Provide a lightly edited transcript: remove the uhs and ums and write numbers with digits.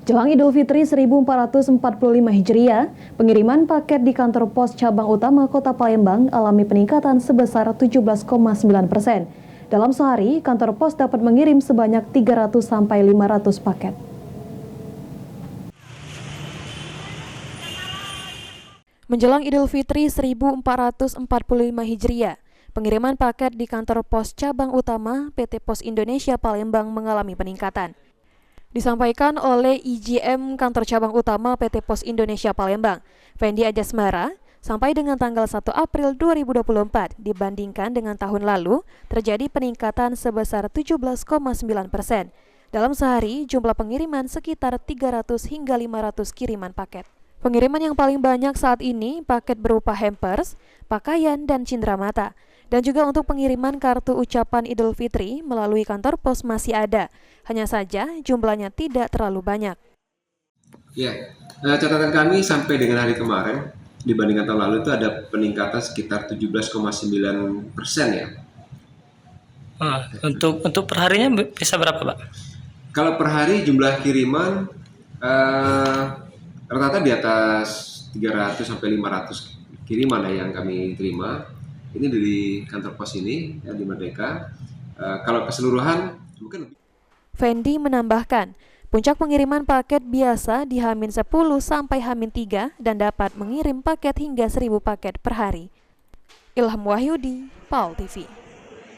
Jelang Idul Fitri 1445 Hijriah, pengiriman paket di kantor pos cabang utama Kota Palembang alami peningkatan sebesar 17,9%. Dalam sehari, kantor pos dapat mengirim sebanyak 300-500 paket. Menjelang Idul Fitri 1445 Hijriah, pengiriman paket di kantor pos cabang utama PT Pos Indonesia Palembang mengalami peningkatan. Disampaikan oleh IGM Kantor Cabang Utama PT Pos Indonesia Palembang, Fendi Ajasmara, sampai dengan tanggal 1 April 2024 dibandingkan dengan tahun lalu terjadi peningkatan sebesar 17,9%. Dalam sehari, jumlah pengiriman sekitar 300 hingga 500 kiriman paket. Pengiriman yang paling banyak saat ini paket berupa hampers, pakaian, dan cindramata. Dan juga untuk pengiriman kartu ucapan Idul Fitri melalui kantor pos masih ada. Hanya saja jumlahnya tidak terlalu banyak. Ya, catatan kami sampai dengan hari kemarin dibandingkan tahun lalu itu ada peningkatan sekitar 17,9% ya. Untuk perharinya bisa berapa, Pak? Kalau per hari jumlah kiriman rata-rata di atas 300 sampai 500 kiriman yang kami terima. Ini dari kantor pos ini ya, di Merdeka. Kalau keseluruhan mungkin lebih. Fendi menambahkan, puncak pengiriman paket biasa di H-10 sampai H-3 dan dapat mengirim paket hingga 1000 paket per hari. Ilham Wahyudi, PAL TV.